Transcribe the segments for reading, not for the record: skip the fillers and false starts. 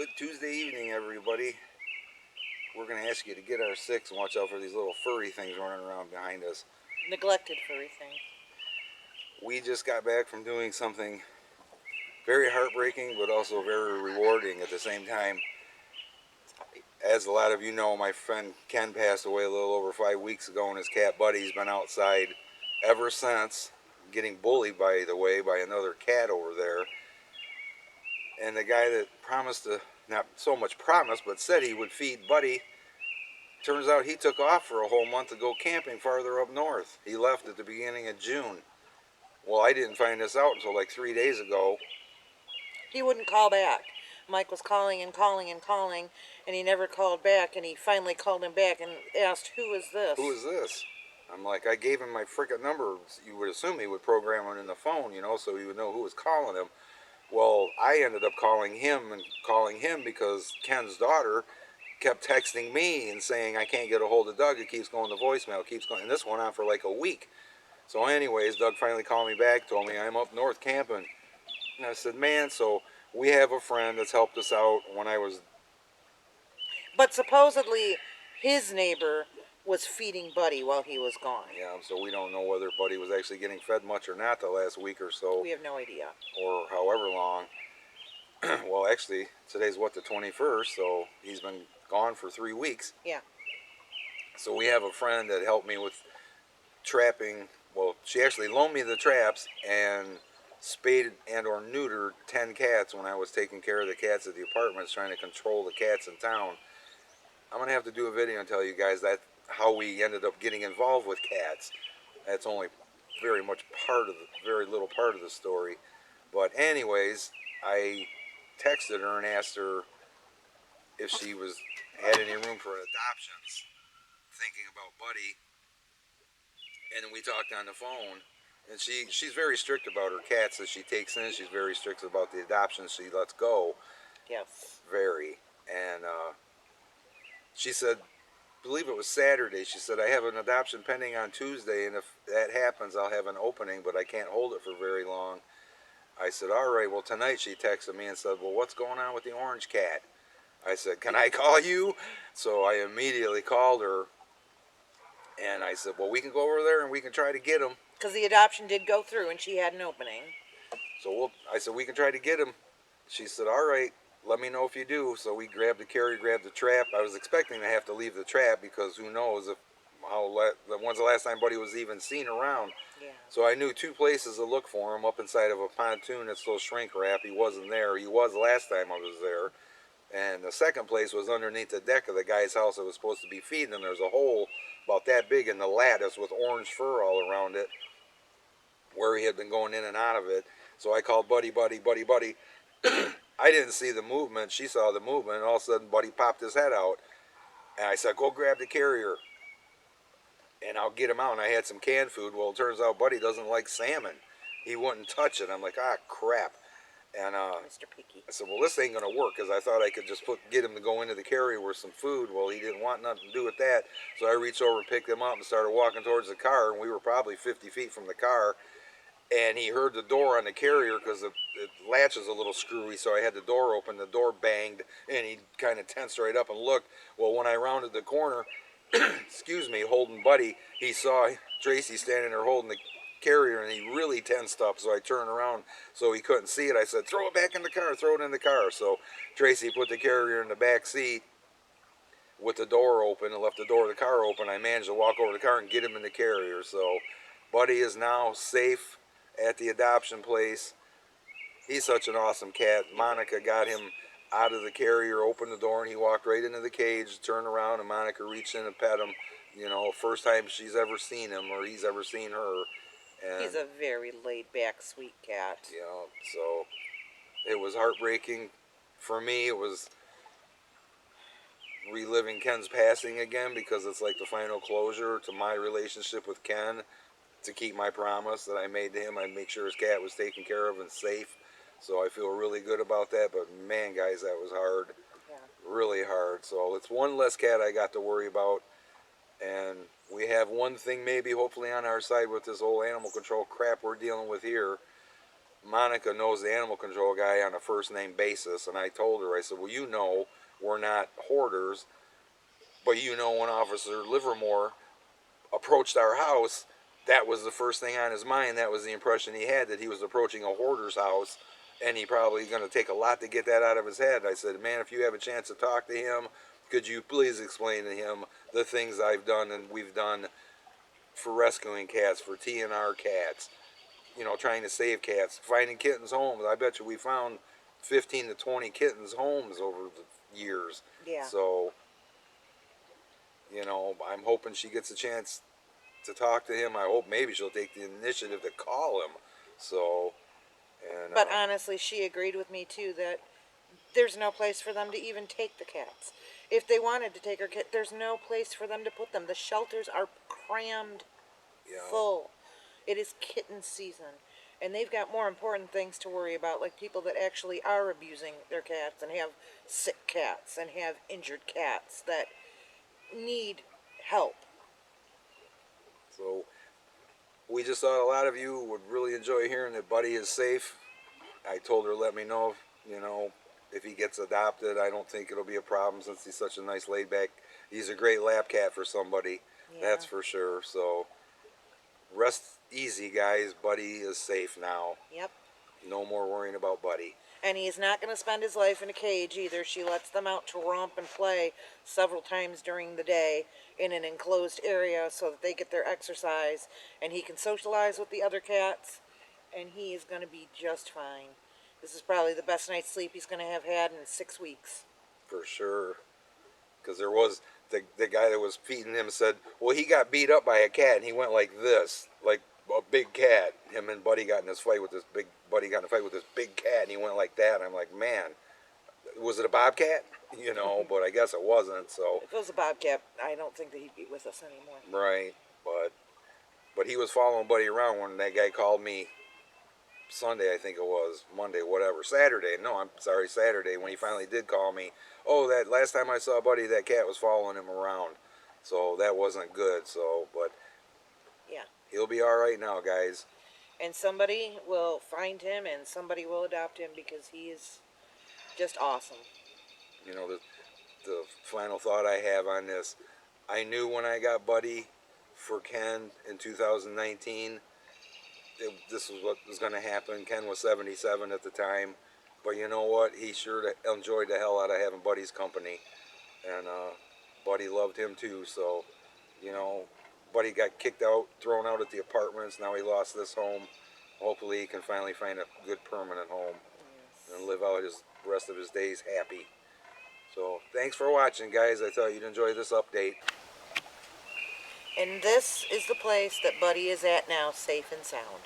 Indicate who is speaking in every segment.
Speaker 1: Good Tuesday evening, everybody. We're going to ask you to get our six and watch out for these little furry things running around behind us.
Speaker 2: Neglected furry thing.
Speaker 1: We just got back from doing something very heartbreaking, but also very rewarding at the same time. As a lot of you know, my friend Ken passed away a little over 5 weeks ago, and his cat Buddy's been outside ever since, getting bullied, by the way, by another cat over there. And the guy that promised to, not so much promised, but said he would feed Buddy, turns out he took off for a whole month to go camping farther up north. He left at the beginning of June. Well, I didn't find this out until like 3 days ago.
Speaker 2: He wouldn't call back. Mike was calling and calling and calling, and he never called back, and he finally called him back and asked, "Who is this?"
Speaker 1: Who is this? I'm like, I gave him my frickin' number. You would assume he would program it in the phone, so he would know who was calling him. Well, I ended up calling him because Ken's daughter kept texting me and saying, I can't get a hold of Doug. It keeps going to voicemail. It keeps going. And this went on for like a week. So anyways, Doug finally called me back, told me I'm up north camping. And I said, man, so we have a friend that's helped us out when I was...
Speaker 2: But supposedly, his neighbor was feeding Buddy while he was gone.
Speaker 1: Yeah, so we don't know whether Buddy was actually getting fed much or not the last week or so.
Speaker 2: We have no idea.
Speaker 1: Or however long. Well, actually, today's what, the 21st, so he's been gone for 3 weeks.
Speaker 2: Yeah.
Speaker 1: So we have a friend that helped me with trapping. Well, she actually loaned me the traps and spayed and or neutered 10 cats when I was taking care of the cats at the apartments, trying to control the cats in town. I'm going to have to do a video and tell you guys that how we ended up getting involved with cats. That's only very little part of the story. But anyways, I texted her and asked her if she had any room for adoptions, thinking about Buddy. And we talked on the phone, and she's very strict about her cats that she takes in. She's very strict about the adoptions she lets go.
Speaker 2: Yes.
Speaker 1: Very. And she said, I believe it was Saturday, she said, I have an adoption pending on Tuesday, and if that happens, I'll have an opening, but I can't hold it for very long. I said, all right. Well, tonight she texted me and said, well, what's going on with the orange cat? I said, can I call you? So I immediately called her, and I said, well, we can go over there and we can try to get him.
Speaker 2: Because the adoption did go through, and she had an opening.
Speaker 1: So I said, we can try to get him. She said, all right, let me know if you do. So we grabbed the carrier, grabbed the trap. I was expecting to have to leave the trap because who knows when's the last time Buddy was even seen around.
Speaker 2: Yeah.
Speaker 1: So I knew 2 places to look for him: up inside of a pontoon that's still shrink wrap. He wasn't there. He was last time I was there. And the second place was underneath the deck of the guy's house that was supposed to be feeding him. There's a hole about that big in the lattice with orange fur all around it where he had been going in and out of it. So I called Buddy. I didn't see the movement. She saw the movement, and all of a sudden Buddy popped his head out. And I said, go grab the carrier, and I'll get him out. And I had some canned food. Well, it turns out Buddy doesn't like salmon. He wouldn't touch it. I'm like, crap. And
Speaker 2: Mr. Picky.
Speaker 1: I said, well, this ain't going to work, because I thought I could just get him to go into the carrier with some food. Well, he didn't want nothing to do with that. So I reached over and picked him up and started walking towards the car, and we were probably 50 feet from the car. And he heard the door on the carrier because the latch is a little screwy, so I had the door open. The door banged, and he kind of tensed right up and looked. Well, when I rounded the corner, excuse me, holding Buddy, he saw Tracy standing there holding the carrier, and he really tensed up. So I turned around so he couldn't see it. I said, throw it back in the car, throw it in the car. So Tracy put the carrier in the back seat with the door open and left the door of the car open. I managed to walk over the car and get him in the carrier. So Buddy is now safe at the adoption place. He's such an awesome cat. Monica got him out of the carrier, opened the door, and he walked right into the cage, turned around, and Monica reached in and pet him. First time she's ever seen him or he's ever seen her. And
Speaker 2: he's a very laid-back, sweet cat.
Speaker 1: So it was heartbreaking. For me, it was reliving Ken's passing again, because it's like the final closure to my relationship with Ken, to keep my promise that I made to him. I'd make sure his cat was taken care of and safe. So I feel really good about that. But man, guys, that was hard.
Speaker 2: Yeah.
Speaker 1: Really hard. So it's one less cat I got to worry about. And we have one thing maybe hopefully on our side with this whole animal control crap we're dealing with here. Monica knows the animal control guy on a first name basis, and I told her, I said, well, you know, we're not hoarders, but you know, when Officer Livermore approached our house, that was the first thing on his mind. That was the impression he had, that he was approaching a hoarder's house, and he probably going to take a lot to get that out of his head. I said, man, if you have a chance to talk to him, could you please explain to him the things I've done and we've done for rescuing cats, for TNR cats, you know, trying to save cats, finding kittens' homes. I bet you we found 15 to 20 kittens' homes over the years.
Speaker 2: Yeah.
Speaker 1: So, you know, I'm hoping she gets a chance to talk to him. I hope maybe she'll take the initiative to call him. So, and
Speaker 2: But honestly, she agreed with me too that there's no place for them to even take the cats. If they wanted to take her cat, there's no place for them to put them. The shelters are crammed
Speaker 1: yeah,
Speaker 2: full. It is kitten season. And they've got more important things to worry about, like people that actually are abusing their cats and have sick cats and have injured cats that need help.
Speaker 1: so we just thought a lot of you would really enjoy hearing that Buddy is safe. I told her, let me know, you know, if he gets adopted. I don't think it'll be a problem since he's such a nice laid back. He's a great lap cat for somebody, that's for sure. So rest easy, guys. Buddy is safe now.
Speaker 2: Yep.
Speaker 1: No more worrying about Buddy.
Speaker 2: And he's not going to spend his life in a cage either. She lets them out to romp and play several times during the day in an enclosed area so that they get their exercise and he can socialize with the other cats, and he is going to be just fine. This is probably the best night's sleep he's going to have had in 6 weeks.
Speaker 1: For sure. Because there was the guy that was feeding him said, well, he got beat up by a cat and he went like this, like a big cat. Him and Buddy got in this fight with this big, Buddy got in a fight with this big cat and he went like that. And I'm like, man, was it a bobcat? You know, but I guess it wasn't. So
Speaker 2: If it was a bobcat, I don't think that he'd be with us anymore.
Speaker 1: right, but he was following Buddy around when that guy called me Sunday, I think it was, Monday, whatever, Saturday. No, I'm sorry, Saturday, when he finally did call me. Oh, that last time I saw Buddy, that cat was following him around. So that wasn't good. So, but
Speaker 2: Yeah.
Speaker 1: he'll be all right now, guys.
Speaker 2: And somebody will find him and somebody will adopt him because he is just awesome.
Speaker 1: You know, the final thought I have on this, I knew when I got Buddy for Ken in 2019, this was what was going to happen. Ken was 77 at the time. But you know what? He sure enjoyed the hell out of having Buddy's company. And Buddy loved him too. So, you know, Buddy got kicked out, thrown out at the apartments. Now he lost this home. Hopefully he can finally find a good permanent home and live out his rest of his days happy. So thanks for watching, guys. I thought you'd enjoy this update.
Speaker 2: And this is the place that Buddy is at now, safe and sound.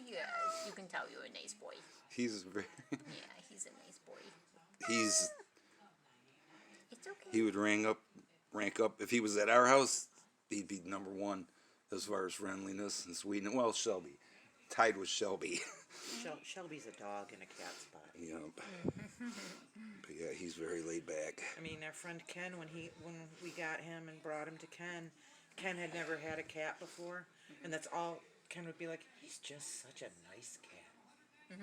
Speaker 3: Yes, you can tell you're a nice boy.
Speaker 1: He's very,
Speaker 3: Yeah, he's a nice boy.
Speaker 1: he's
Speaker 3: It's okay.
Speaker 1: he would rank up if he was at our house. He'd be number one as far as friendliness and sweetness. Well, Shelby, tied with Shelby.
Speaker 4: Shelby's a dog in a cat spot.
Speaker 1: Yep. But yeah, he's very laid back.
Speaker 4: I mean, our friend Ken, when we got him and brought him to Ken had never had a cat before, and that's all Ken would be like. He's just such a nice cat.